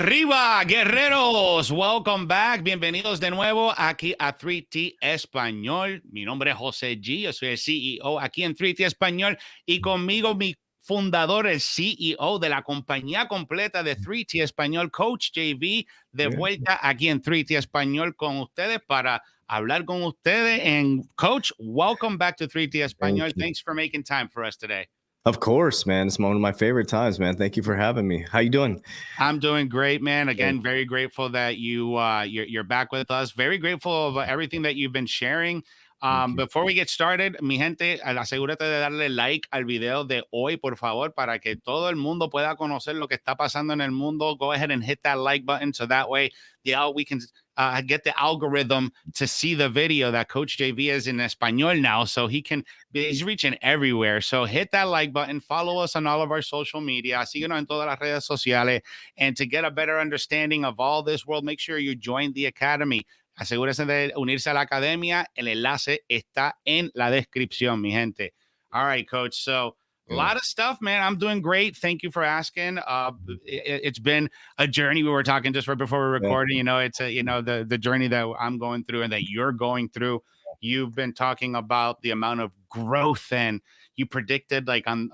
Arriba, guerreros. Welcome back. Bienvenidos de nuevo aquí a 3T Español. Mi nombre es José G. Yo soy el CEO aquí en 3T Español y conmigo mi fundador, el CEO de la compañía completa de 3T Español, Coach JV, de vuelta aquí en 3T Español con ustedes para hablar con ustedes. And Coach, welcome back to 3T Español. Thanks for making time for us today. Of course, man. It's one of my favorite times, man. Thank you for having me. How you doing? I'm doing great, man. Again, very grateful that you're back with us. Very grateful of everything that you've been sharing. Before we get started, mi gente, asegúrate de darle like al video de hoy, por favor, para que todo el mundo pueda conocer lo que está pasando en el mundo. Go ahead and hit that like button so that way we can get the algorithm to see the video that Coach JV is in Español now, so he's reaching everywhere. So hit that like button, follow us on all of our social media, síguenos en todas las redes sociales, and to get a better understanding of all this world, make sure you join the Academy. Asegúrese de unirse a la academia. El enlace está en la descripción, mi gente. All right, Coach. So a lot of stuff, man. I'm doing great. Thank you for asking. It's been a journey. We were talking just right before we were recording. You know, it's the journey that I'm going through and that you're going through. You've been talking about the amount of growth, and you predicted, like on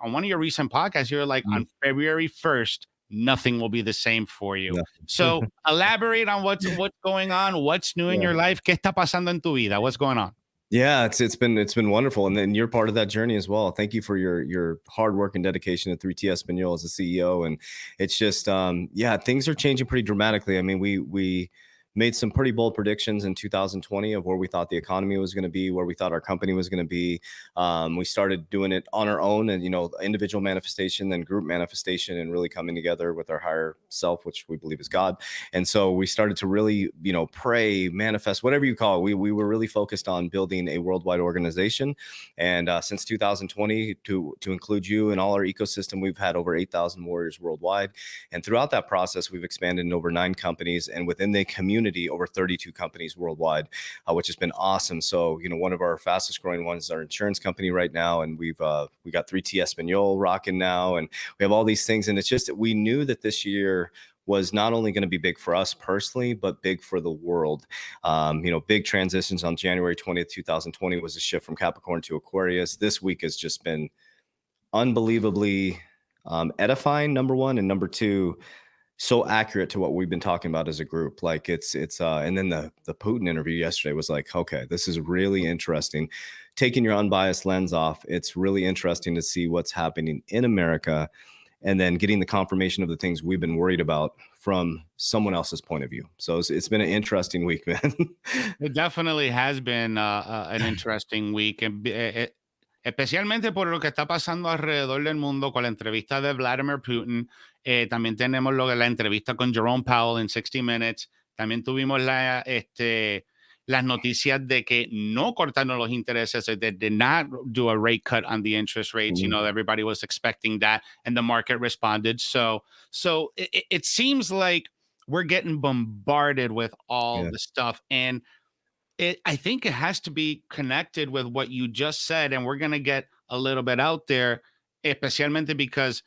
one of your recent podcasts, you're like on February 1st. Nothing will be the same for you. Yeah. So elaborate on what's going on, what's new in your life. ¿Qué está pasando en tu vida? What's going on? Yeah, it's been wonderful, and then you're part of that journey as well. Thank you for your hard work and dedication to 3T Español as a CEO. And it's just things are changing pretty dramatically. I mean, we made some pretty bold predictions in 2020 of where we thought the economy was going to be, where we thought our company was going to be. We started doing it on our own, and individual manifestation, then group manifestation, and really coming together with our higher self, which we believe is God. And so we started to really, pray, manifest, whatever you call it. We were really focused on building a worldwide organization. And since 2020, to include you and all our ecosystem, we've had over 8,000 warriors worldwide. And throughout that process, we've expanded in over 9 companies, and within the community, over 32 companies worldwide, which has been awesome. So, one of our fastest growing ones is our insurance company right now. And we got 3T Español rocking now. And we have all these things. And it's just that we knew that this year was not only going to be big for us personally, but big for the world. Big transitions on January 20th, 2020 was a shift from Capricorn to Aquarius. This week has just been unbelievably edifying, number one, and number two, so accurate to what we've been talking about as a group. Like it's and then the Putin interview yesterday was like, okay, this is really interesting. Taking your unbiased lens off, it's really interesting to see what's happening in America, and then getting the confirmation of the things we've been worried about from someone else's point of view. So it's been an interesting week, man. It definitely has been an interesting week. Especialmente por lo que está pasando alrededor del mundo con la entrevista de Vladimir Putin. También tenemos la entrevista con Jerome Powell en 60 Minutes. También tuvimos las noticias de que no cortaron los intereses. They did not do a rate cut on the interest rates. Everybody was expecting that, and the market responded. So it seems like we're getting bombarded with all the stuff. And I think it has to be connected with what you just said, and we're going to get a little bit out there, especialmente because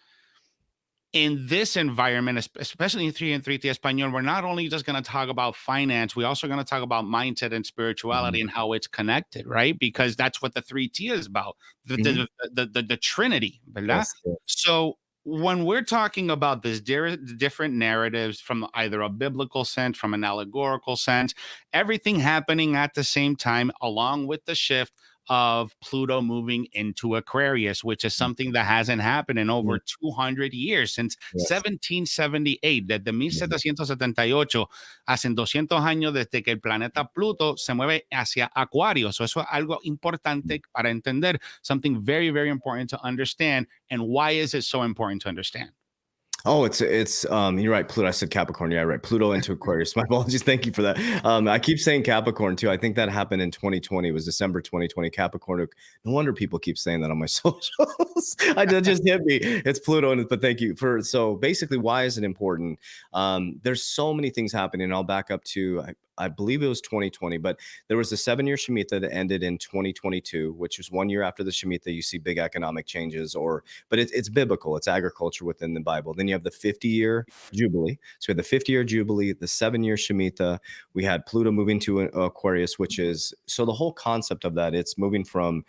in this environment, especially in 3T Español, we're not only just going to talk about finance, we're also going to talk about mindset and spirituality and how it's connected, right? Because that's what the 3T is about, the Trinity, ¿verdad? Yes. So when we're talking about this different narratives from either a biblical sense, from an allegorical sense, everything happening at the same time, along with the shift of Pluto moving into Aquarius, which is something that hasn't happened in over 200 years, since 1778, desde 1778, hace 200 años desde que el planeta Pluto se mueve hacia Acuario. So eso es algo importante para entender, something very, very important to understand. And why is it so important to understand? Oh, it's you're right. Pluto. I said Capricorn. Yeah, right. Pluto into Aquarius. My apologies. Thank you for that. I keep saying Capricorn too. I think that happened in 2020. It was December 2020. Capricorn. No wonder people keep saying that on my socials. That just hit me. It's Pluto. But thank you so basically, why is it important? There's so many things happening. I'll back up to I believe it was 2020, but there was a 7-year Shemitah that ended in 2022, which was 1 year after the Shemitah. You see big economic changes, but it's biblical. It's agriculture within the Bible. Then you have the 50-year Jubilee. So we had the 50-year Jubilee, the 7-year Shemitah. We had Pluto moving to Aquarius, which is, so the whole concept of that, it's moving from,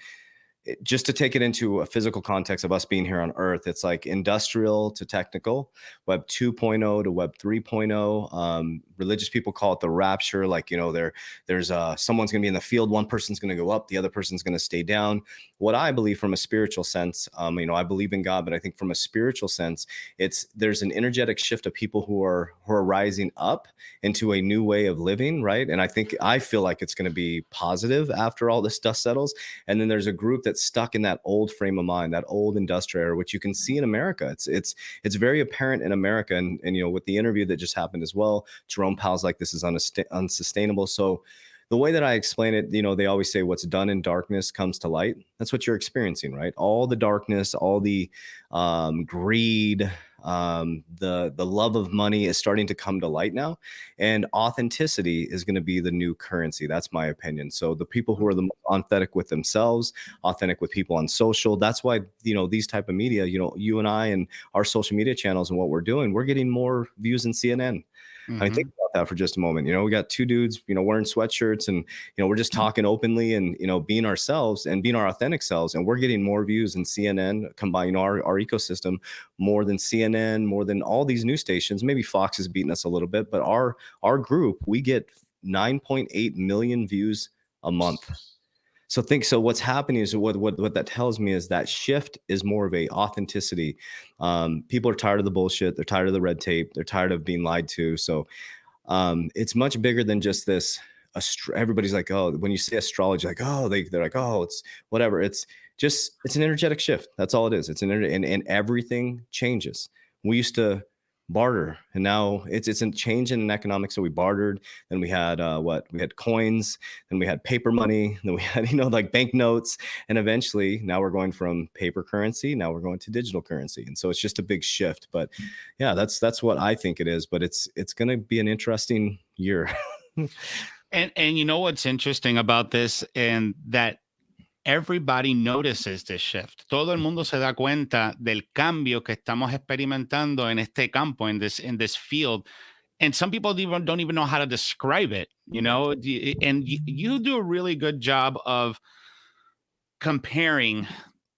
just to take it into a physical context of us being here on Earth, it's like industrial to technical, Web 2.0 to Web 3.0. Religious people call it the rapture. Like, there's someone's going to be in the field. One person's going to go up. The other person's going to stay down. What I believe from a spiritual sense, I believe in God, but I think from a spiritual sense, there's an energetic shift of people who are rising up into a new way of living, right? And I feel like it's going to be positive after all this dust settles. And then there's a group that's stuck in that old frame of mind, that old industrial era, which you can see in America. It's very apparent in America. And with the interview that just happened as well, Jerome Powell's like, this is unsustainable. So the way that I explain it, they always say what's done in darkness comes to light. That's what you're experiencing, right? All the darkness, all the greed, the love of money is starting to come to light now, and authenticity is going to be the new currency. That's my opinion. So the people who are the most authentic with themselves, authentic with people on social, that's why, these type of media, you and I and our social media channels and what we're doing, we're getting more views than CNN. I mean, think about that for just a moment. We got two dudes, wearing sweatshirts, and, we're just talking openly and, being ourselves and being our authentic selves. And we're getting more views than CNN combined, our ecosystem, more than CNN, more than all these news stations. Maybe Fox is beating us a little bit, but our group, we get 9.8 million views a month. So what's happening is what that tells me is that shift is more of a authenticity. People are tired of the bullshit. They're tired of the red tape. They're tired of being lied to. So it's much bigger than just this. Everybody's like, oh, when you say astrology, like, oh, they're like, oh, it's whatever. It's an energetic shift. That's all it is. It's and everything changes. We used to barter, and now it's a change in economics. So we bartered, then we had we had coins, then we had paper money, then we had like banknotes, and eventually now we're going from paper currency, now we're going to digital currency. And so it's just a big shift. But yeah, that's what I think it is. But it's going to be an interesting year. And what's interesting about this, and that everybody notices this shift. Todo el mundo se da cuenta del cambio que estamos experimentando en este campo, in this field. And some people don't even know how to describe it, and you do a really good job of comparing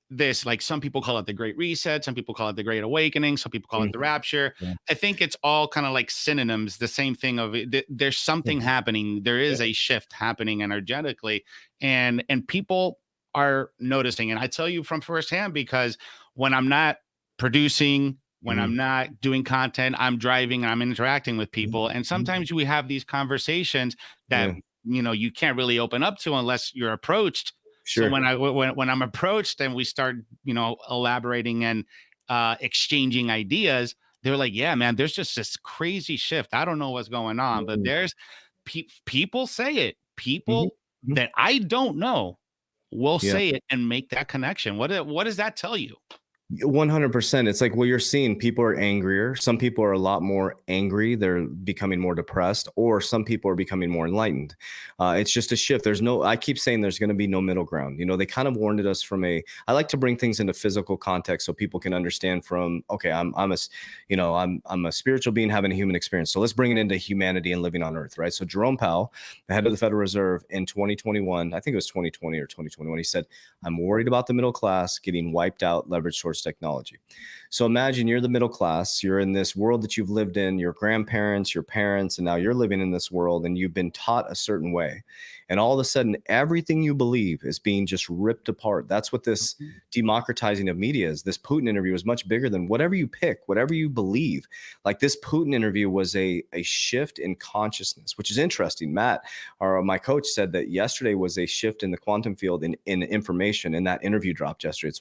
this. Like, some people call it the Great Reset, some people call it the Great Awakening, some people call it the Rapture. Yeah. I think it's all kind of like synonyms, the same thing of there's something happening. There is a shift happening energetically, and people are noticing. And I tell you from firsthand, because when I'm not producing, when I'm not doing content, I'm driving and I'm interacting with people. And sometimes we have these conversations that, you can't really open up to unless you're approached. Sure. So when I'm approached and we start, elaborating and exchanging ideas, they're like, yeah, man, there's just this crazy shift. I don't know what's going on, but there's people say it. People that I don't know will say it and make that connection. What does that tell you? 100%. It's like what you're seeing. People are angrier. Some people are a lot more angry. They're becoming more depressed, or some people are becoming more enlightened. It's just a shift. I keep saying there's going to be no middle ground. They kind of warned us I like to bring things into physical context so people can understand from, okay, I'm a spiritual being having a human experience. So let's bring it into humanity and living on Earth, right? So Jerome Powell, the head of the Federal Reserve in 2021, I think it was 2020 or 2021, he said, I'm worried about the middle class getting wiped out, leveraged towards technology. So imagine you're the middle class, you're in this world that you've lived in, your grandparents, your parents, and now you're living in this world and you've been taught a certain way. And all of a sudden, everything you believe is being just ripped apart. That's what this democratizing of media is. This Putin interview is much bigger than whatever you pick, whatever you believe. Like, this Putin interview was a shift in consciousness, which is interesting. Matt, my coach, said that yesterday was a shift in the quantum field in information, and that interview dropped yesterday.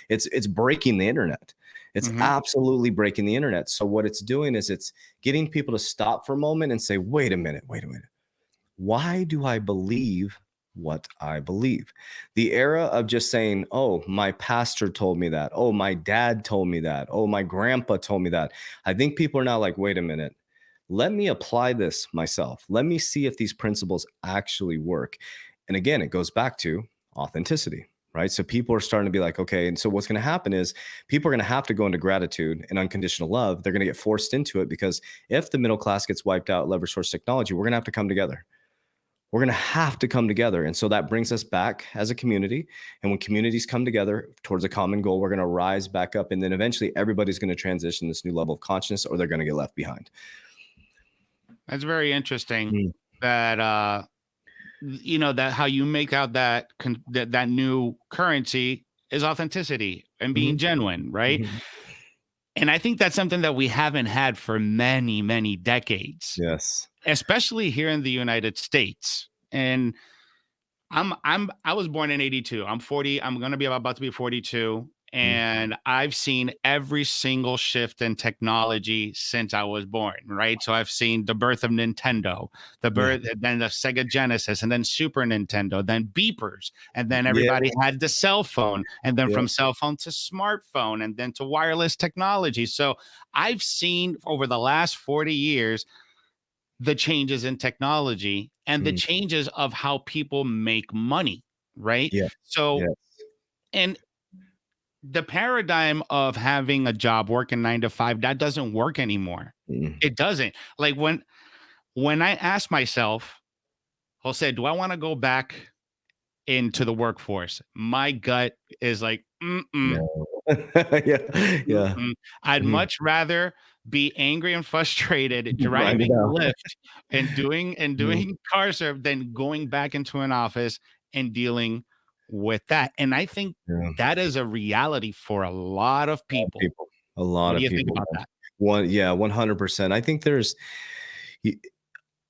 It's breaking the internet. It's absolutely breaking the internet. So what it's doing is it's getting people to stop for a moment and say, wait a minute. Why do I believe what I believe? The era of just saying, oh, my pastor told me that. Oh, my dad told me that. Oh, my grandpa told me that. I think people are now like, wait a minute. Let me apply this myself. Let me see if these principles actually work. And again, it goes back to authenticity, right? So people are starting to be like, okay, and so what's going to happen is people are going to have to go into gratitude and unconditional love. They're going to get forced into it, because if the middle class gets wiped out, leverage source technology, we're going to have to come together. We're going to have to come together. And so that brings us back as a community. And when communities come together towards a common goal, we're going to rise back up. And then eventually everybody's going to transition this new level of consciousness, or they're going to get left behind. That's very interesting that, you know, that how you make out that that new currency is authenticity and being genuine, right? And I think that's something that we haven't had for many, many decades. Yes. Especially here in the United States. And I was born in 82. I'm 40. I'm going to be about to be 42. And I've seen every single shift in technology since I was born, right? So I've seen the birth of Nintendo, the birth, then the Sega Genesis, and then Super Nintendo, then beepers, and then everybody had the cell phone, and then from cell phone to smartphone, and then to wireless technology. So I've seen over the last 40 years the changes in technology and the changes of how people make money, right? So, and the paradigm of having a job working 9 to 5, that doesn't work anymore. It doesn't. Like when I ask myself, Jose, do I want to go back into the workforce? My gut is like, No. I'd much rather be angry and frustrated driving Lyft and doing car serve than going back into an office and dealing with that. And I think that is a reality for a lot of people. A lot What of do you people. think about that? 100%.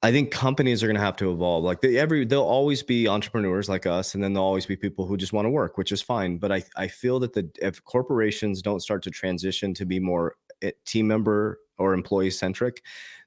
I think companies are going to have to evolve. Like there'll always be entrepreneurs like us, and then there'll always be people who just want to work, which is fine. But I feel that if corporations don't start to transition to be more team member or employee centric,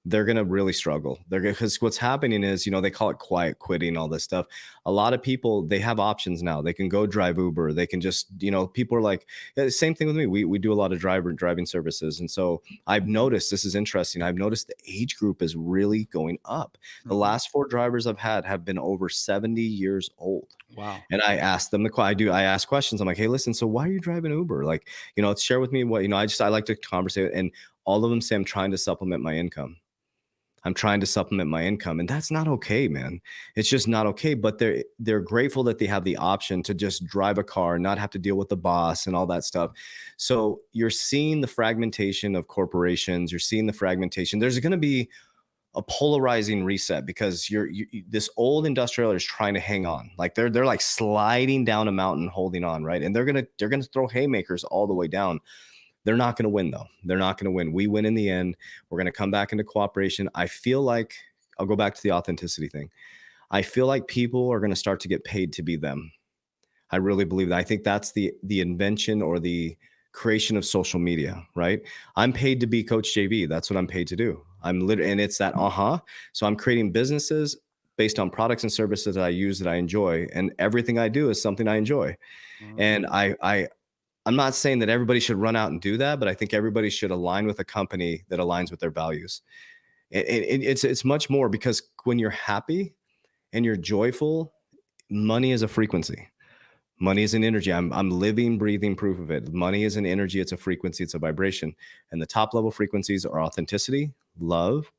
they're going to really struggle. Because what's happening is, they call it quiet quitting, all this stuff. A lot of people, they have options now. They can go drive Uber. They can just, people are like, same thing with me. We do a lot of driving services. And so I've noticed, this is interesting. I've noticed the age group is really going up. The last 4 drivers I've had have been over 70 years old. Wow. And I asked them I ask questions. I'm like, hey, listen, so why are you driving Uber? Like, share with me what, I like to conversate. And all of them say, I'm trying to supplement my income. And that's not okay, man. It's just not okay. But they're grateful that they have the option to just drive a car and not have to deal with the boss and all that stuff. So you're seeing the fragmentation of corporations. You're seeing the fragmentation. There's going to be a polarizing reset, because this old industrial is trying to hang on. Like they're like sliding down a mountain, holding on, right? And they're gonna throw haymakers all the way down. They're not going to win, though. They're not going to win. We win in the end. We're going to come back into cooperation. I feel like, I'll go back to the authenticity thing. I feel like people are going to start to get paid to be them. I really believe that. I think that's the invention or the creation of social media, right? I'm paid to be Coach JV. That's what I'm paid to do. I'm literally, and it's that, So I'm creating businesses based on products and services that I use, that I enjoy. And everything I do is something I enjoy. And I'm not saying that everybody should run out and do that, but I think everybody should align with a company that aligns with their values. It's much more, because when you're happy and you're joyful, money is a frequency. Money is an energy. I'm living, breathing proof of it. Money is an energy. It's a frequency. It's a vibration. And the top level frequencies are authenticity, love,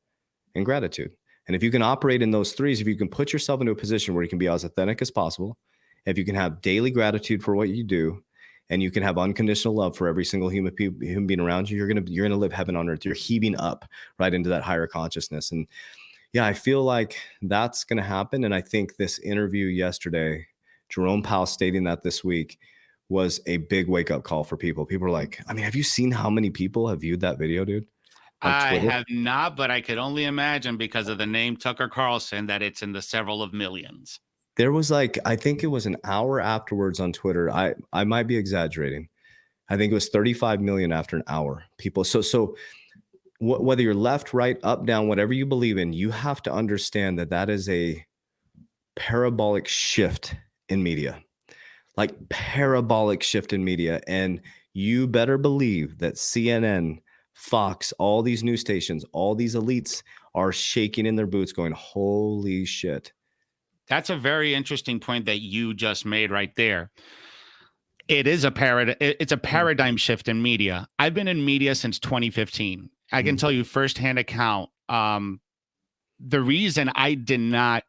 and gratitude. And if you can operate in those threes, if you can put yourself into a position where you can be as authentic as possible, if you can have daily gratitude for what you do, and you can have unconditional love for every single human being around you, you're gonna live heaven on earth. You're heaving up right into that higher consciousness. And I feel like that's gonna happen. And I think this interview yesterday, Jerome Powell stating that this week, was a big wake up call for people. People are like, I mean, have you seen how many people have viewed that video, dude? I have not, but I could only imagine, because of the name Tucker Carlson, that it's in the several of millions. There was I think it was an hour afterwards on Twitter. I might be exaggerating. I think it was 35 million after an hour. People. So whether you're left, right, up, down, whatever you believe in, you have to understand that is a parabolic shift in media, like parabolic shift in media. And you better believe that CNN, Fox, all these news stations, all these elites are shaking in their boots going, holy shit. That's a very interesting point that you just made right there. It's a paradigm shift in media. I've been in media since 2015. I can tell you firsthand account. The reason I did not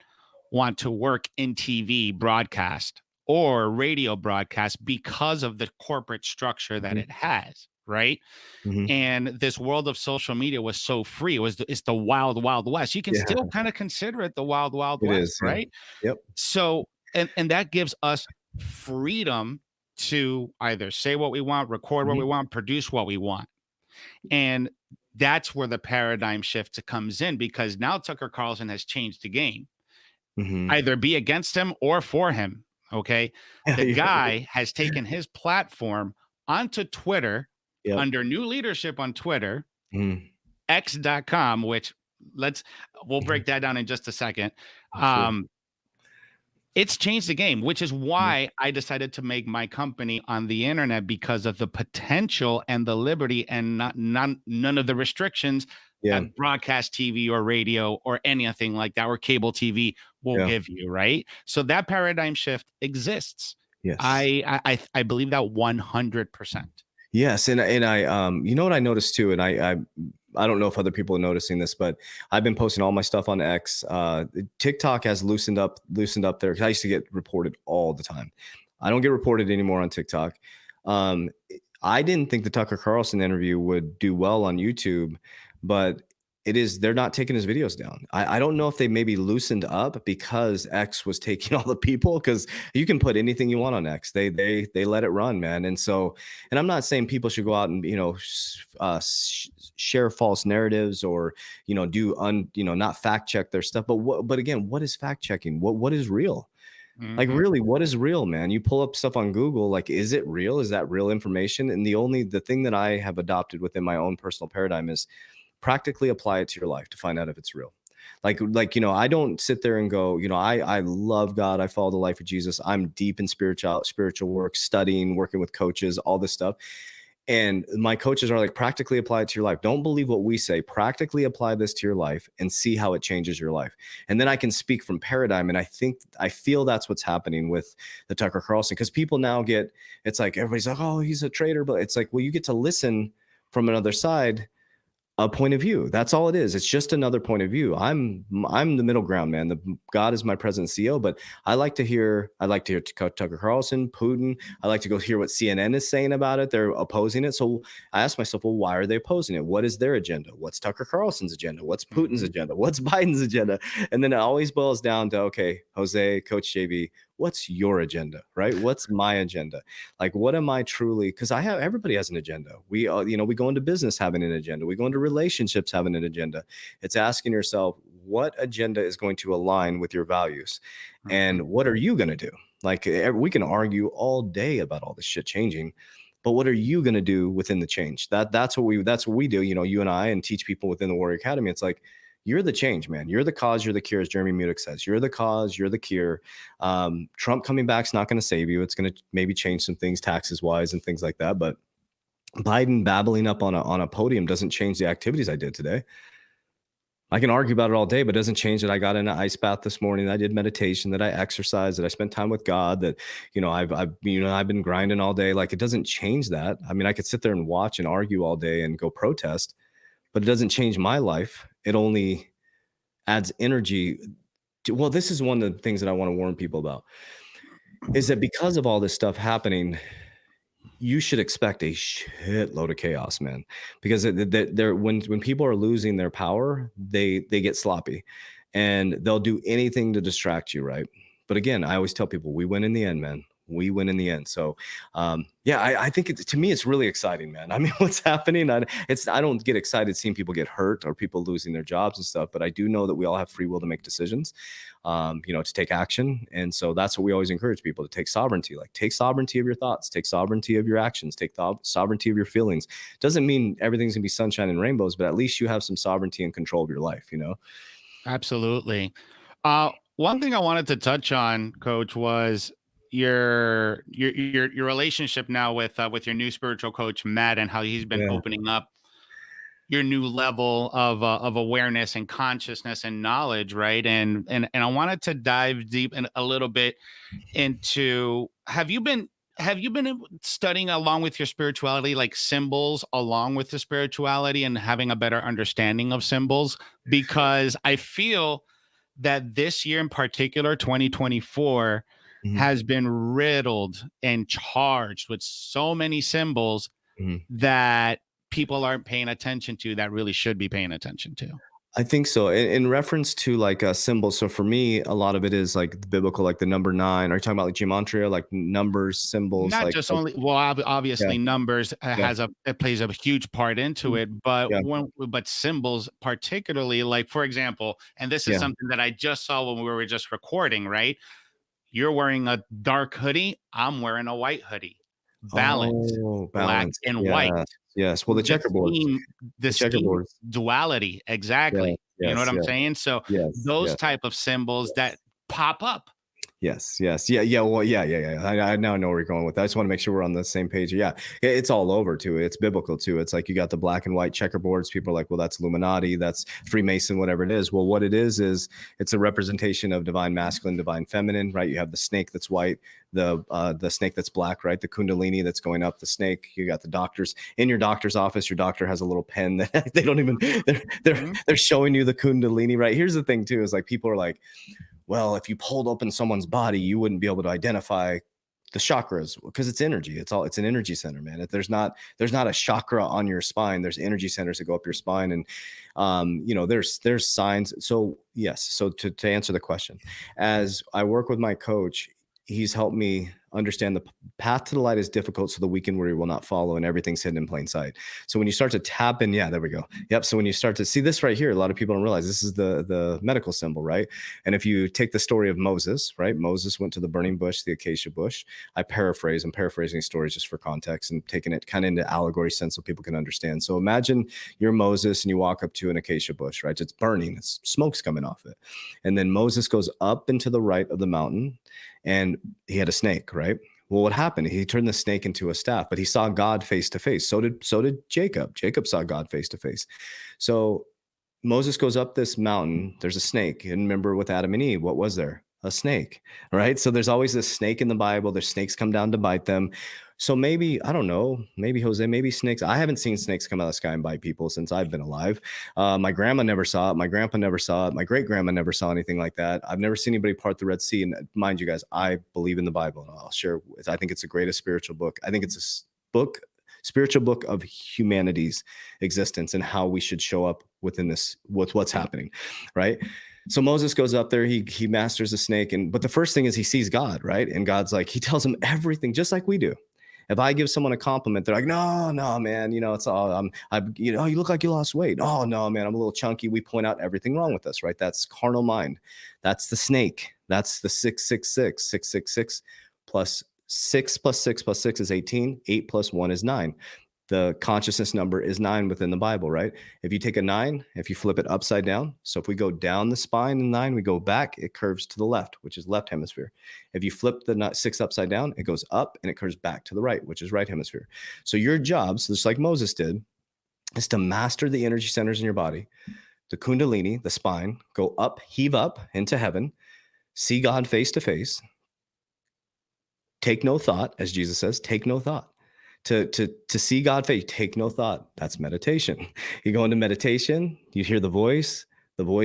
want to work in TV broadcast or radio broadcast because of the corporate structure that it has, right? And this world of social media was so free. It's the wild, wild west. You can Yeah, still kind of consider it the wild, wild it west, is. Yeah. right? Yep. So, and that gives us freedom to either say what we want, record what we want, produce what we want. And that's where the paradigm shift comes in, because now Tucker Carlson has changed the game. Either be against him or for him. Okay. The guy has taken his platform onto Twitter under new leadership on Twitter, X.com, which we'll break that down in just a second. Sure. It's changed the game, which is why I decided to make my company on the internet, because of the potential and the liberty and none of the restrictions that broadcast TV or radio or anything like that, or cable TV will give you, right? So that paradigm shift exists. Yes. I believe that 100%. Yes, and I you know what I noticed too, and I don't know if other people are noticing this, but I've been posting all my stuff on X. TikTok has loosened up there. I used to get reported all the time. I don't get reported anymore on TikTok. I didn't think the Tucker Carlson interview would do well on YouTube, but they're not taking his videos down. I don't know if they maybe loosened up because X was taking all the people, because you can put anything you want on X. They let it run, man. And so, and I'm not saying people should go out and, share false narratives or, not fact check their stuff. But again, what is fact checking? What is real? Like, really, what is real, man? You pull up stuff on Google, like, is it real? Is that real information? And the thing that I have adopted within my own personal paradigm is practically apply it to your life to find out if it's real. Like, I don't sit there and go, I love God. I follow the life of Jesus. I'm deep in spiritual work, studying, working with coaches, all this stuff. And my coaches are like, practically apply it to your life. Don't believe what we say. Practically apply this to your life and see how it changes your life. And then I can speak from paradigm. And I feel that's what's happening with the Tucker Carlson, because people now it's like, everybody's like, oh, he's a traitor. But it's like, well, you get to listen from another side, a point of view. That's all it is. It's just another point of view. I'm the middle ground, man. God is my president CEO, but I like to hear Tucker Carlson, Putin. I like to go hear what CNN is saying about it. They're opposing it. So I ask myself, well, why are they opposing it? What is their agenda? What's Tucker Carlson's agenda? What's Putin's agenda? What's Biden's agenda? And then it always boils down to, okay, Jose, Coach JV, what's your agenda, right? What's my agenda? Like, what am I truly? Because everybody has an agenda. We go into business having an agenda. We go into relationships having an agenda. It's asking yourself, what agenda is going to align with your values, and what are you going to do? Like, we can argue all day about all this shit changing, but what are you going to do within the change? That's what we do. You and I, and teach people within the Warrior Academy. It's like, you're the change, man. You're the cause. You're the cure, as Jeremy Mudick says. You're the cause. You're the cure. Trump coming back is not going to save you. It's going to maybe change some things taxes wise and things like that. But Biden babbling up on a podium doesn't change the activities I did today. I can argue about it all day, but it doesn't change that I got in an ice bath this morning. I did meditation, that I exercised, that I spent time with God, that, I've been grinding all day. Like, it doesn't change that. I mean, I could sit there and watch and argue all day and go protest, but it doesn't change my life. It only adds energy to, well, this is one of the things that I want to warn people about, is that because of all this stuff happening, you should expect a shitload of chaos, man. Because when people are losing their power, they get sloppy, and they'll do anything to distract you, right? But again, I always tell people, we win in the end, man. We win in the end. So, I think to me, it's really exciting, man. I mean, what's happening? I don't get excited seeing people get hurt or people losing their jobs and stuff, but I do know that we all have free will to make decisions, to take action. And so that's what we always encourage people to take sovereignty. Like, take sovereignty of your thoughts, take sovereignty of your actions, take sovereignty of your feelings. Doesn't mean everything's gonna be sunshine and rainbows, but at least you have some sovereignty and control of your life, Absolutely. One thing I wanted to touch on, Coach, was your relationship now with your new spiritual coach, Matt, and how he's been opening up your new level of awareness and consciousness and knowledge, right? And I wanted to dive deep in a little bit into, have you been studying along with your spirituality, like symbols along with the spirituality, and having a better understanding of symbols? Because I feel that this year in particular, 2024, Mhm, has been riddled and charged with so many symbols mhm. that people aren't paying attention to, that really should be paying attention to. I think so. In reference to like symbols, so for me, a lot of it is like the biblical, like the number nine. Are you talking about like gematria, like numbers, symbols, Not just like only, well, yeah, obviously numbers yeah, it plays a huge part into mm, it, but yeah, symbols particularly, like for example, and this is yeah. something that I just saw when we were just recording, right? You're wearing a dark hoodie, I'm wearing a white hoodie. Balance, Oh, black balance. and white. Yeah, yes. Well, the The checkerboards, scheme the the scheme checkerboards. duality, Yeah, exactly. You know what yes, I'm yes, saying? So yes, those yes, type of symbols that yes. pop up. Yes, yes, yeah, yeah, well, yeah, yeah, yeah. I now know where you're going with that. I just want to make sure we're on the same page. Yeah, it's all over too. It's biblical too. It's like you got the black and white checkerboards. People are like, well, that's Illuminati, that's Freemason, whatever it is. Well, what it is it's a representation of divine masculine, divine feminine, right? You have the snake that's white, the snake that's black, right? The Kundalini that's going up the snake. You got the doctors in your doctor's office. Your doctor has a little pen that they don't even Mhm. they're showing you the Kundalini, right? Here's the thing too, is like people are like, well, if you pulled open someone's body, you wouldn't be able to identify the chakras because it's energy. It's an energy center, man. There's not a chakra on your spine. There's energy centers that go up your spine, and there's signs. So yes. So to answer the question, as I work with my coach, he's helped me understand the path to the light is difficult, so the weak and weary will not follow, and everything's hidden in plain sight. So when you start to tap in, yeah, there we go. Yep. So when you start to see this right here, a lot of people don't realize this is the medical symbol, right? And if you take the story of Moses, right? Moses went to the burning bush, the acacia bush. I'm paraphrasing stories just for context and taking it kind of into allegory sense so people can understand. So imagine you're Moses and you walk up to an acacia bush, right? It's burning, it's smoke's coming off it. And then Moses goes up and to the right of the mountain and he had a snake, right? Well, what happened? He turned the snake into a staff, but he saw God face to face. So did Jacob. Jacob saw God face to face. So Moses goes up this mountain. There's a snake. And remember with Adam and Eve, what was there? A snake, right? So there's always this snake in the Bible. There's snakes come down to bite them. So maybe, I don't know, maybe Jose, maybe snakes. I haven't seen snakes come out of the sky and bite people since I've been alive. My grandma never saw it. My grandpa never saw it. My great grandma never saw anything like that. I've never seen anybody part the Red Sea. And mind you guys, I believe in the Bible and I'll share. I think it's the greatest spiritual book. I think it's book spiritual book of humanity's existence and how we should show up within this with what's happening, right? So Moses goes up there, he masters the snake, but the first thing is he sees God, right? And God's like, he tells him everything just like we do. If I give someone a compliment, they're like, no, no, man, it's all you look like you lost weight. Oh no, man, I'm a little chunky. We point out everything wrong with us, right? That's carnal mind. That's the snake. That's the 666 plus 6 plus 6 plus 6 is 18. 8 plus 1 is 9. The consciousness number is 9 within the Bible, right? If you take a 9, if you flip it upside down, so if we go down the spine in 9, we go back, it curves to the left, which is left hemisphere. If you flip the 6 upside down, it goes up and it curves back to the right, which is right hemisphere. So your job, so just like Moses did, is to master the energy centers in your body, the Kundalini, the spine, go up, heave up into heaven, see God face to face, take no thought, as Jesus says, take no thought. To see God face, take no thought. That's meditation. You go into meditation, you hear the voice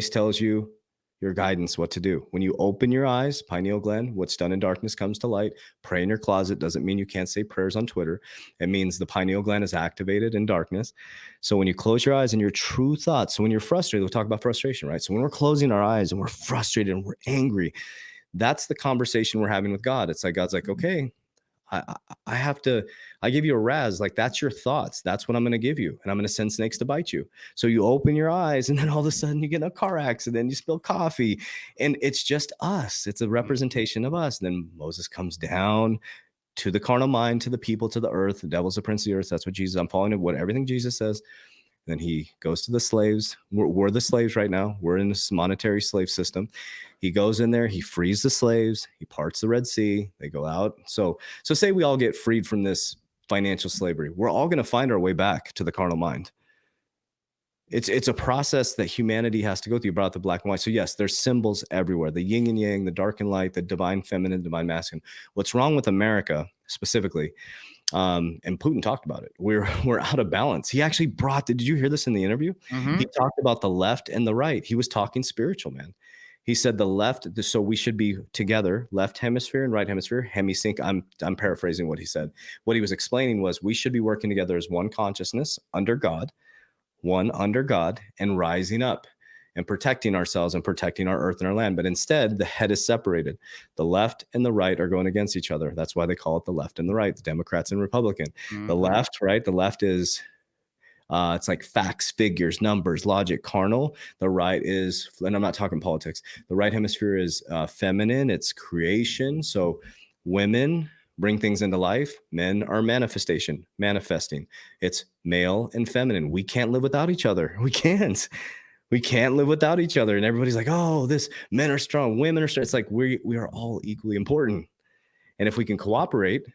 tells you your guidance, what to do. When you open your eyes, pineal gland, what's done in darkness comes to light. Pray in your closet doesn't mean you can't say prayers on Twitter. It means the pineal gland is activated in darkness. So when you close your eyes and your true thoughts, so when you're frustrated, we'll talk about frustration, right? So when we're closing our eyes and we're frustrated and we're angry, that's the conversation we're having with God. It's like God's like, okay, I have to, I give you a razz, like that's your thoughts. That's what I'm going to give you. And I'm going to send snakes to bite you. So you open your eyes and then all of a sudden you get in a car accident, you spill coffee and it's just us. It's a representation of us. And then Moses comes down to the carnal mind, to the people, to the earth. The devil's the prince of the earth. That's what Jesus, I'm following what everything Jesus says. Then he goes to the slaves. We're the slaves right now. We're in this monetary slave system. He goes in there. He frees the slaves. He parts the Red Sea. They go out. So say we all get freed from this financial slavery. We're all going to find our way back to the carnal mind. It's a process that humanity has to go through. You brought up the black and white. So yes, there's symbols everywhere, the yin and yang, the dark and light, the divine feminine, divine masculine. What's wrong with America specifically? And Putin talked about it. We're out of balance. He actually did you hear this in the interview? Mm-hmm. He talked about the left and the right. He was talking spiritual, man. He said the left, so we should be together, left hemisphere and right hemisphere, hemisync. I'm paraphrasing what he said. What he was explaining was we should be working together as one consciousness under God, and rising up and protecting ourselves and protecting our earth and our land. But instead, the head is separated. The left and the right are going against each other. That's why they call it the left and the right, the Democrats and Republican. Mm-hmm. The left, right? The left is it's like facts, figures, numbers, logic, carnal. The right is, and I'm not talking politics, the right hemisphere is feminine. It's creation. So women bring things into life. Men are manifesting. It's male and feminine. We can't live without each other. We can't live without each other. And everybody's like, oh, men are strong, women are strong. It's like we are all equally important. And if we can cooperate,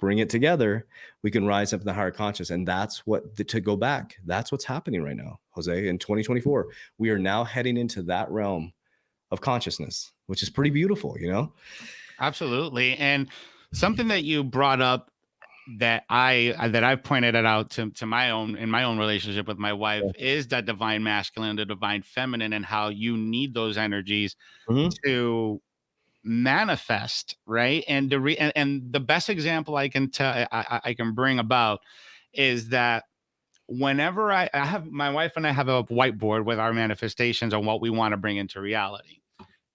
bring it together, we can rise up in the higher conscious. And that's to go back, that's what's happening right now, Jose, in 2024. We are now heading into that realm of consciousness, which is pretty beautiful, you know? Absolutely. And something that you brought up that I've pointed it out to my own relationship with my wife is that divine masculine, the divine feminine, and how you need those energies to manifest, right? And the best example I can I can bring about is that whenever I have, my wife and I have a whiteboard with our manifestations on what we want to bring into reality,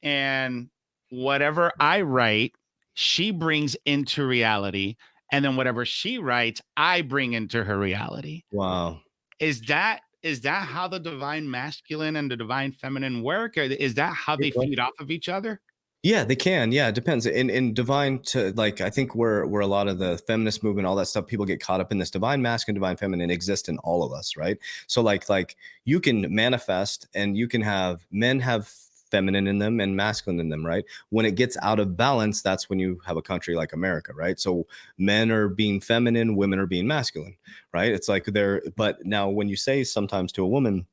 and whatever I write, she brings into reality, and then whatever she writes, I bring into her reality. Wow. Is that how the divine masculine and the divine feminine work? Or is that how they feed off of each other? Yeah, they can. Yeah, it depends. In divine, to like, I think where a lot of the feminist movement, all that stuff, people get caught up in this divine masculine, divine feminine exist in all of us, right? So like you can manifest, and you can have men have feminine in them and masculine in them, right? When it gets out of balance, that's when you have a country like America, right? So men are being feminine, women are being masculine, right? It's like but now when you say sometimes to a woman,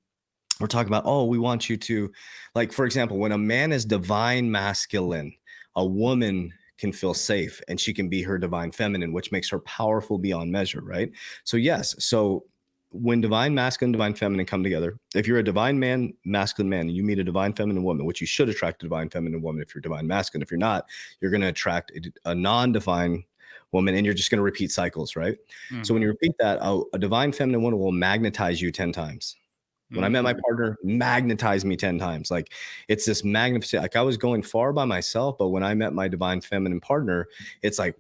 we're talking about, oh, we want you to, like, for example, when a man is divine masculine, a woman can feel safe and she can be her divine feminine, which makes her powerful beyond measure, right? So yes, so when divine masculine, divine feminine come together, if you're a divine man, masculine man, and you meet a divine feminine woman, which you should attract a divine feminine woman if you're divine masculine. If you're not, you're going to attract a non-divine woman, and you're just going to repeat cycles, right? Mm-hmm. So when you repeat that, a divine feminine woman will magnetize you 10 times. When I met my partner, magnetized me 10 times. Like, it's this magnificent, like I was going far by myself, but when I met my divine feminine partner, it's like,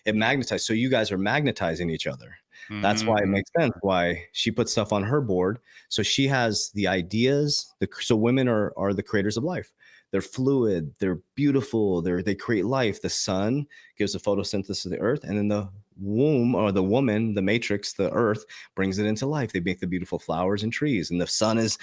it magnetized. So you guys are magnetizing each other. That's why it makes sense why she puts stuff on her board. So she has the ideas. So women are the creators of life. They're fluid. They're beautiful. They create life. The sun gives the photosynthesis of the earth, and then the womb, or the woman, the matrix, the earth, brings it into life. They make the beautiful flowers and trees, and the sun is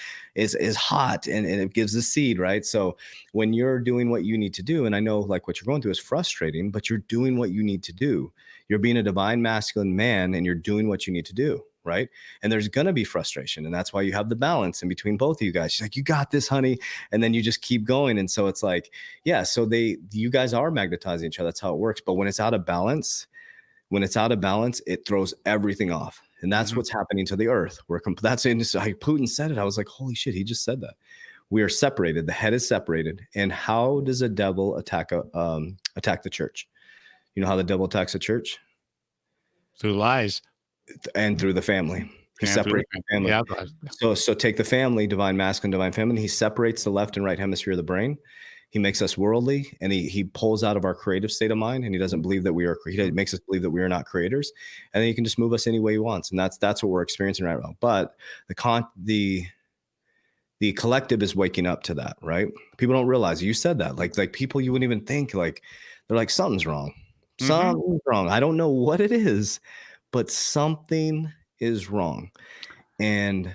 hot, and it gives the seed, right? So when you're doing what you need to do, and I know like what you're going through is frustrating, but you're doing what you need to do. You're being a divine masculine man, and you're doing what you need to do, right? And there's going to be frustration, and that's why you have the balance in between both of you guys. She's like, you got this, honey. And then you just keep going. And so it's like, yeah, so you guys are magnetizing each other. That's how it works. But when it's out of balance, it throws everything off. And that's what's happening to the earth. That's like Putin said it. I was like, holy shit, he just said that. We are separated. The head is separated. And how does a devil attack the church? You know how the devil attacks the church? Through lies. And through the family. He separates the family. Yeah. So take the family, divine masculine, divine feminine. He separates the left and right hemisphere of the brain. He makes us worldly, and he pulls out of our creative state of mind, and he doesn't believe that he makes us believe that we are not creators. And then he can just move us any way he wants. And that's what we're experiencing right now. But the collective is waking up to that, right? People don't realize. You said that. Like people you wouldn't even think, like, they're like, something's wrong. Something's wrong. I don't know what it is, but something is wrong. And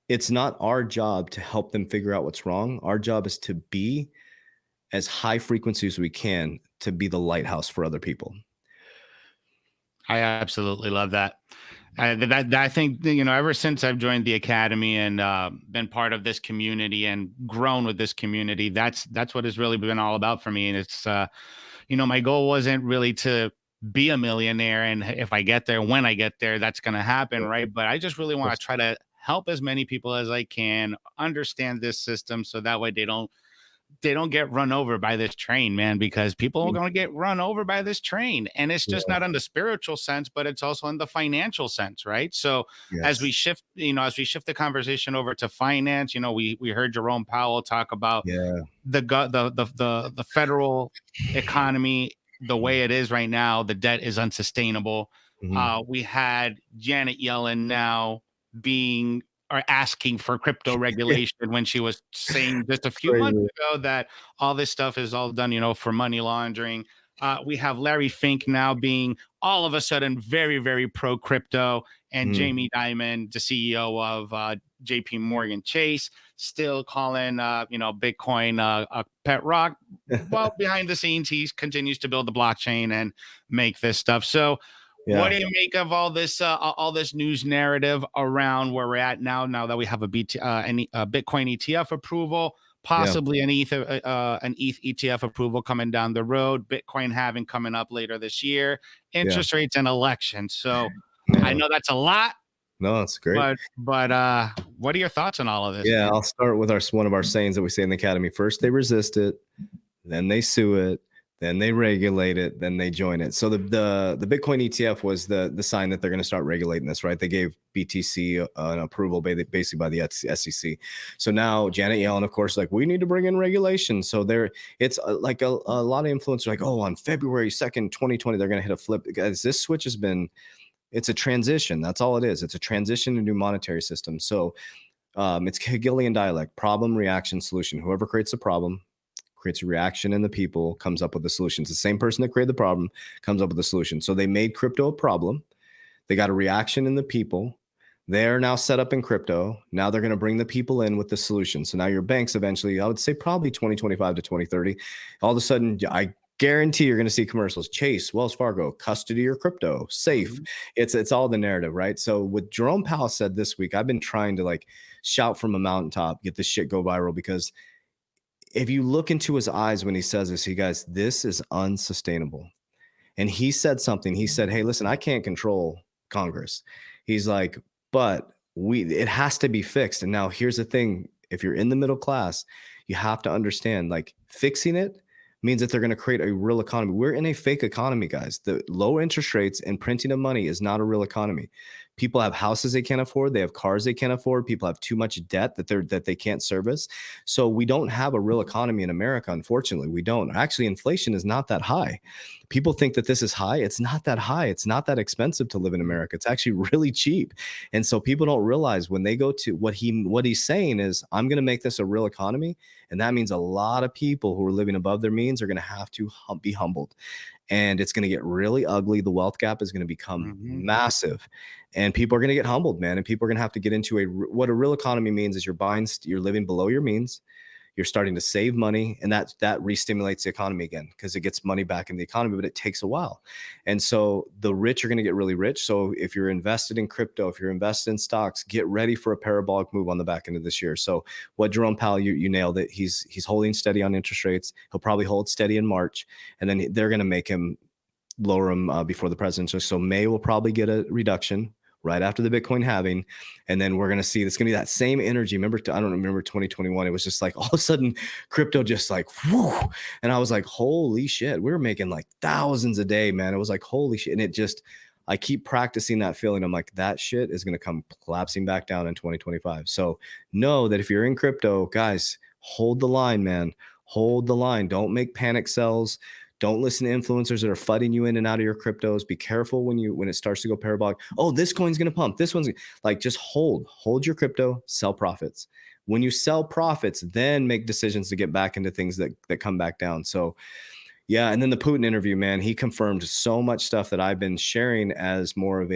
it's not our job to help them figure out what's wrong. Our job is to be as high frequency as we can, to be the lighthouse for other people. I absolutely love that. I think, you know, ever since I've joined the academy and been part of this community and grown with this community, that's what it's really been all about for me. And it's, you know, my goal wasn't really to be a millionaire, and if I get there, when I get there, that's going to happen, right? But I just really want to try to help as many people as I can understand this system, so that way they don't get run over by this train, man, because people are going to get run over by this train. And it's just not in the spiritual sense, but it's also in the financial sense, right? So as we shift, you know, as we shift the conversation over to finance, you know, we heard Jerome Powell talk about the federal economy the way it is right now. The debt is unsustainable. We had Janet Yellen now being or asking for crypto regulation when she was saying just a few months ago that all this stuff is all done, you know, for money laundering. We have Larry Fink now being all of a sudden very, very pro crypto, and Jamie Dimon, the CEO of JP Morgan Chase, still calling, you know, Bitcoin a pet rock. Well, behind the scenes, he continues to build the blockchain and make this stuff. So what do you make of all this news narrative around where we're at now? Now that we have a Bitcoin ETF approval, possibly an ETH ETF approval coming down the road, Bitcoin halving coming up later this year, interest rates and elections. So I know that's a lot. No, that's great. But what are your thoughts on all of this? Yeah, I'll start with one of our sayings that we say in the academy. First, they resist it, then they sue it, then they regulate it, then they join it. So the Bitcoin ETF was the sign that they're going to start regulating this, right? They gave BTC an approval basically by the SEC. So now Janet Yellen, of course, like, we need to bring in regulation. So it's like a lot of influencers like, oh, on February 2nd, 2020, they're going to hit a flip. Guys, this switch has been, it's a transition. That's all it is. It's a transition to new monetary system. So it's Hegelian dialect, problem, reaction, solution. Whoever creates the problem creates a reaction in the people, comes up with the solutions. The same person that created the problem comes up with the solution. So they made crypto a problem. They got a reaction in the people. They're now set up in crypto. Now they're going to bring the people in with the solution. So now your banks eventually, I would say probably 2025 to 2030, all of a sudden, I guarantee you're going to see commercials. Chase, Wells Fargo, custody your crypto, safe. It's all the narrative, right? So what Jerome Powell said this week, I've been trying to like shout from a mountaintop, get this shit go viral, because if you look into his eyes when he says this, he goes, this is unsustainable. And he said something. He said, hey, listen, I can't control Congress. He's like, but it has to be fixed. And now here's the thing. If you're in the middle class, you have to understand, like, fixing it means that they're going to create a real economy. We're in a fake economy, guys. The low interest rates and printing of money is not a real economy. People have houses they can't afford. They have cars they can't afford. People have too much debt that they can't service. So we don't have a real economy in America. Unfortunately, we don't. Actually, inflation is not that high. People think that this is high. It's not that high. It's not that expensive to live in America. It's actually really cheap. And so people don't realize when they go to what he's saying is, I'm going to make this a real economy. And that means a lot of people who are living above their means are going to have to be humbled. And it's going to get really ugly. The wealth gap is going to become massive, and people are going to get humbled, man. And people are going to have to get into what a real economy means is you're living below your means. You're starting to save money, and that re-stimulates the economy again, because it gets money back in the economy, but it takes a while. And so the rich are going to get really rich. So if you're invested in crypto, if you're invested in stocks, get ready for a parabolic move on the back end of this year. So what Jerome Powell, you nailed it. He's holding steady on interest rates. He'll probably hold steady in March, and then they're going to make him lower them before the presidential. So May will probably get a reduction right after the Bitcoin halving. And then we're going to see, it's going to be that same energy. I don't remember 2021. It was just like all of a sudden crypto just like, whoo. And I was like, holy shit, we were making like thousands a day, man. It was like, holy shit. And I keep practicing that feeling. I'm like, that shit is going to come collapsing back down in 2025. So know that if you're in crypto, guys, hold the line, man. Hold the line. Don't make panic sells. Don't listen to influencers that are flooding you in and out of your cryptos. Be careful when it starts to go parabolic. Oh, this coin's going to pump. This one's like, just hold your crypto, sell profits. When you sell profits, then make decisions to get back into things that come back down. So yeah. And then the Putin interview, man, he confirmed so much stuff that I've been sharing as more of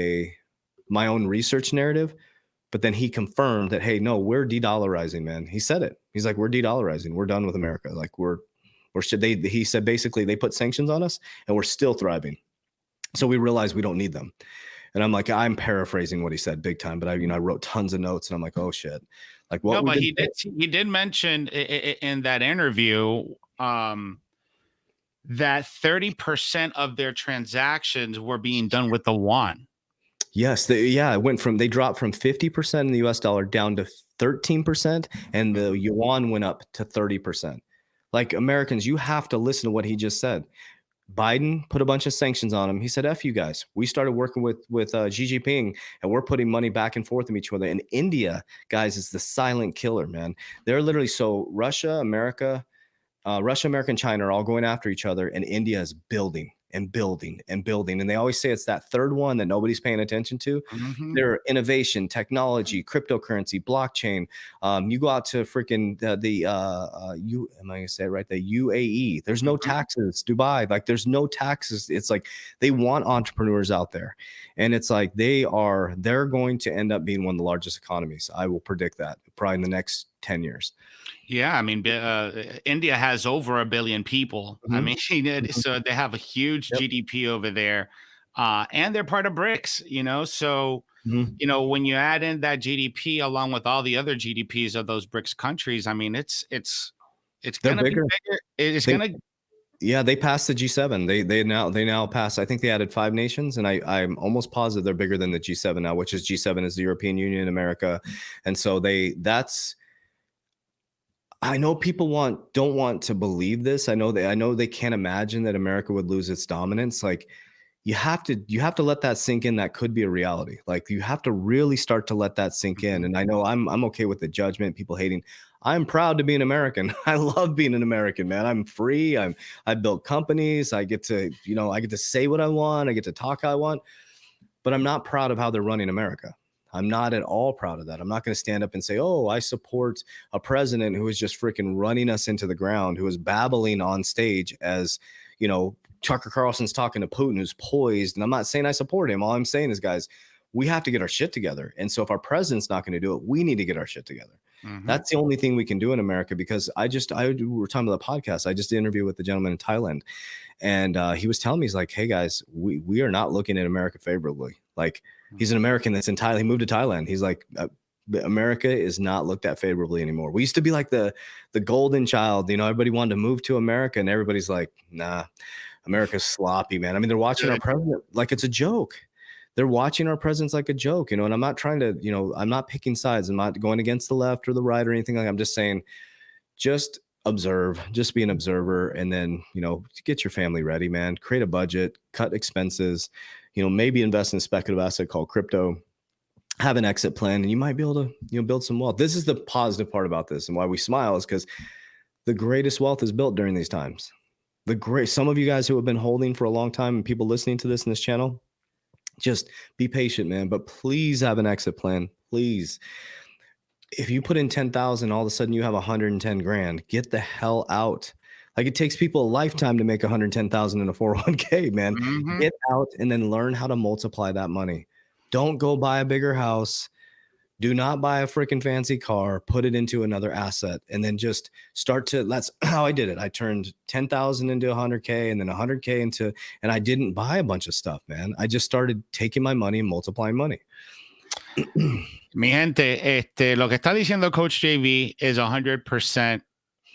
my own research narrative. But then he confirmed that, hey, no, we're de-dollarizing, man. He said it. He's like, we're de-dollarizing. We're done with America. Like he said basically they put sanctions on us and we're still thriving. So we realize we don't need them. And I'm like, I'm paraphrasing what he said big time, but I wrote tons of notes, and I'm like, oh shit, like what No, we've but been. he did mention in that interview that 30% of their transactions were being done with the yuan. Yes, they dropped from 50% in the US dollar down to 13%, and the Mhm. yuan went up to 30%. Like, Americans, you have to listen to what he just said. Biden put a bunch of sanctions on him. He said, "F you guys." We started working with Xi Jinping, and we're putting money back and forth with each other. And India, guys, is the silent killer, man. They're literally so Russia, America, and China are all going after each other, and India is building and building and building. And they always say it's that third one that nobody's paying attention to. Mhm. Their innovation, technology, cryptocurrency, blockchain. You go out to freaking you am I gonna say it right? The UAE. There's no Mhm. taxes. Dubai, like there's no taxes. It's like they want entrepreneurs out there, and it's like they're going to end up being one of the largest economies. I will predict that probably in the next 10 years. Yeah, I mean, India has over 1 billion people. I Mhm, mean, mhm. so they have a huge Yep. GDP over there, and they're part of BRICS. So Mhm. when you add in that GDP along with all the other GDPs of those BRICS countries, I mean, it's They're gonna be bigger. bigger. It's They gonna. Yeah, they passed the G7. They now passed. I think they added 5 nations, and I'm almost positive they're bigger than the G7 now, which is G7 is the European Union, America, and so that's. I know people don't want to believe this. I know they can't imagine that America would lose its dominance. Like, you have to let that sink in. That could be a reality. Like, you have to really start to let that sink in. Mhm. And I know I'm okay with the judgment, people hating. I'm proud to be an American. I love being an American, man. I'm free. I built companies. I get to say what I want. I get to talk how I want, but I'm not proud of how they're running America. I'm not at all proud of that. I'm not going to stand up and say, "Oh, I support a president who is just freaking running us into the ground, who is babbling on stage as, Tucker Carlson's talking to Putin, who's poised." And I'm not saying I support him. All I'm saying is, guys, we have to get our shit together. And so if our president's not going to do it, we need to get our shit together. Mhm. That's the only thing we can do in America, because we were talking about the podcast. I just did an interview with the gentleman in Thailand, and he was telling me, he's like, "Hey guys, we are not looking at America favorably." Like, he's an American that's in Thailand. He moved to Thailand. He's like, America is not looked at favorably anymore. We used to be like the golden child. Everybody wanted to move to America, and everybody's like, "Nah, America's sloppy, man." I mean, they're watching our Good. president like it's a joke. They're watching our presidents like a joke, and I'm not trying to, I'm not picking sides. I'm not going against the left or the right or anything. Like, I'm just saying, just observe, just be an observer, and then, get your family ready, man. Create a budget, cut expenses, maybe invest in a speculative asset called crypto, have an exit plan, and you might be able to, build some wealth. This is the positive part about this, and why we smile is because the greatest wealth is built during these times. Some of you guys who have been holding for a long time, and people listening to this in this channel, just be patient, man. But please have an exit plan. Please. If you put in 10,000, all of a sudden you have 110 grand, get the hell out. Like, it takes people a lifetime to make 110,000 in a 401k, man. Mhm. Get out and then learn how to multiply that money. Don't go buy a bigger house. Do not buy a freaking fancy car. Put it into another asset, and then just that's how I did it. I turned 10,000 into 100k, and then 100k and I didn't buy a bunch of stuff, man. I just started taking my money and multiplying money. Mi gente, lo que está diciendo Coach JV is 100%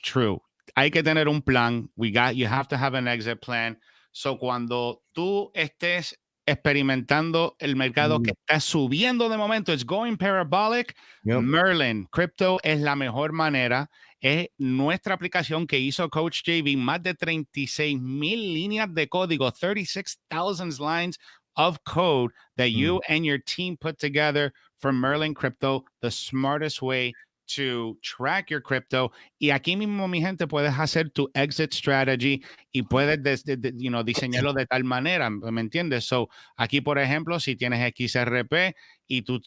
true. Hay que tener un plan. You have to have an exit plan. So, cuando tú estés experimentando el mercado que Mm, está subiendo de momento, it's going parabolic, yep. Merlin Crypto es la mejor manera. Es nuestra aplicación que hizo Coach JV, más de 36,000 líneas de código, 36,000 lines of code that Mm, you and your team put together for Merlin Crypto, the smartest way to track your crypto. Y aquí mismo, mi gente, puedes hacer tu exit strategy y puedes diseñarlo de tal manera, ¿me entiendes? So, aquí, por ejemplo, si tienes XRP y tú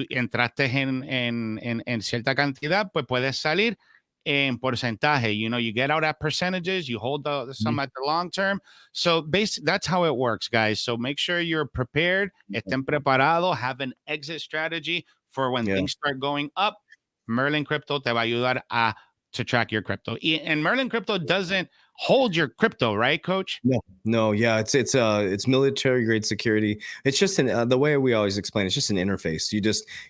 entraste en cierta cantidad, pues puedes salir en porcentaje. You get out at percentages, you hold the mm, some at the long term. So, that's how it works, guys. So, make sure you're prepared, estén preparados, have an exit strategy for when yeah. things start going up. Merlin Crypto te va a ayudar to track your crypto. And Merlin Crypto doesn't hold your crypto, right, Coach? No, yeah, it's military grade security. It's just the way we always explain. It's just an interface.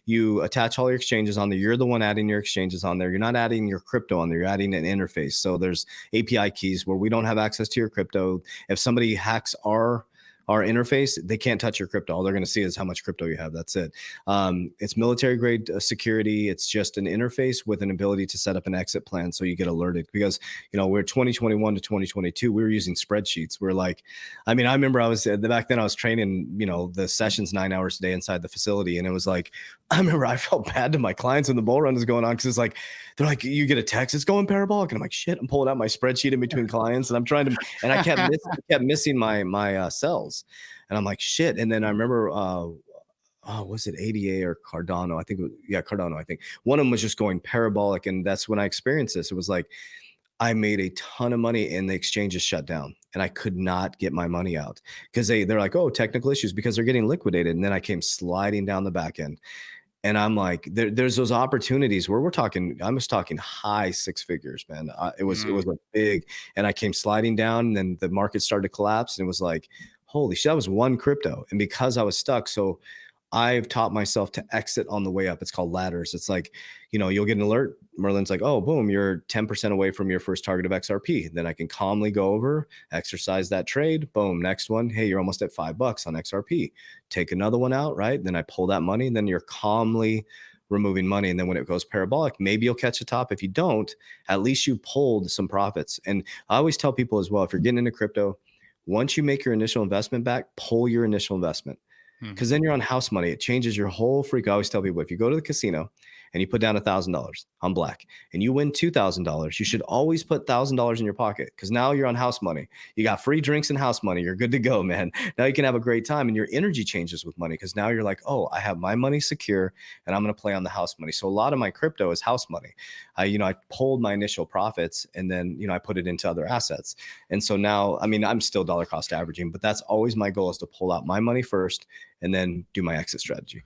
You attach all your exchanges on there. You're the one adding your exchanges on there. You're not adding your crypto on there. You're adding an interface. So there's API keys where we don't have access to your crypto. If somebody hacks our interface, they can't touch your crypto. All they're going to see is how much crypto you have. That's it. It's military grade security. It's just an interface with an ability to set up an exit plan so you get alerted. Because we're 2021 to 2022. We were using spreadsheets. We're like, I remember back then I was training, the sessions 9 hours a day inside the facility, and it was like, I remember I felt bad to my clients when the bull run was going on, because it's like, they're like, you get a text, it's going parabolic, and I'm like, shit, I'm pulling out my spreadsheet in between clients, and I'm trying to, and I kept missing my cells, and I'm like, shit. And then I remember, was it ADA or Cardano? I think, Cardano. I think one of them was just going parabolic, and that's when I experienced this. It was like, I made a ton of money and the exchanges shut down, and I could not get my money out because they're like, oh, technical issues, because they're getting liquidated. And then I came sliding down the back end. And I'm like, there's those opportunities where I was talking high six figures, man. It was like big, and I came sliding down, and then the market started to collapse, and it was like, holy shit, that was one crypto. And because I was stuck, so I've taught myself to exit on the way up. It's called ladders. It's like, you'll get an alert. Merlin's like, oh, boom, you're 10% away from your first target of XRP. Then I can calmly go over, exercise that trade. Boom, next one. Hey, you're almost at $5 on XRP. Take another one out, right? Then I pull that money, and then you're calmly removing money. And then when it goes parabolic, maybe you'll catch the top. If you don't, at least you pulled some profits. And I always tell people as well, if you're getting into crypto, once you make your initial investment back, pull your initial investment. Because then you're on house money. It changes your whole freak. I always tell people, if you go to the casino and you put down $1,000 on black and you win $2,000, you should always put $1,000 in your pocket, because now you're on house money. You got free drinks and house money. You're good to go, man. Now you can have a great time, and your energy changes with money, because now you're like, oh, I have my money secure, and I'm going to play on the house money. So a lot of my crypto is house money. I pulled my initial profits, and then, I put it into other assets. And so now, I'm still dollar cost averaging, but that's always my goal, is to pull out my money first and then do my exit strategy.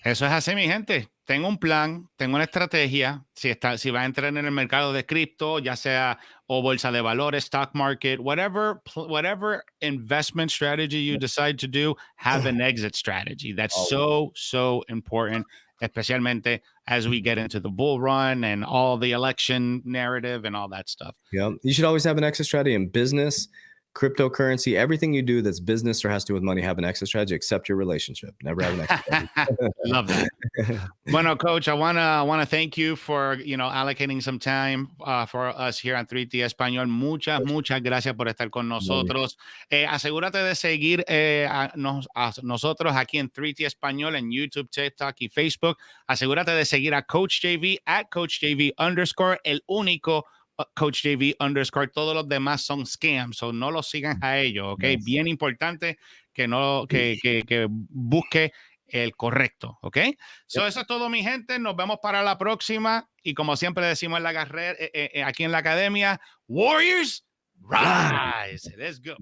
Eso es así, mi gente. Tengo un plan, tengo una estrategia. Si va a entrar en el mercado de cripto, ya sea o bolsa de valores, stock market, whatever investment strategy you decide to do, have an exit strategy. That's so important, especialmente as we get into the bull run and all the election narrative and all that stuff. Yeah, you should always have an exit strategy in business, cryptocurrency, everything you do that's business or has to do with money, have an exit strategy, except your relationship. Never have an exit strategy. Love that. Bueno, Coach, I wanna thank you for allocating some time for us here on 3T Español. Muchas gracias por estar con nosotros. Asegúrate de seguir a nosotros aquí en 3T Español en YouTube, TikTok y Facebook. Asegúrate de seguir a Coach JV @CoachJV_, el único Coach JV _. Todos los demás son scams, so no los sigan a ellos, ¿ok? Yes. Bien importante que busque el correcto, ¿ok? So eso es todo, mi gente. Nos vemos para la próxima. Y como siempre decimos en la carrera, aquí en la academia, Warriors, rise. Let's go.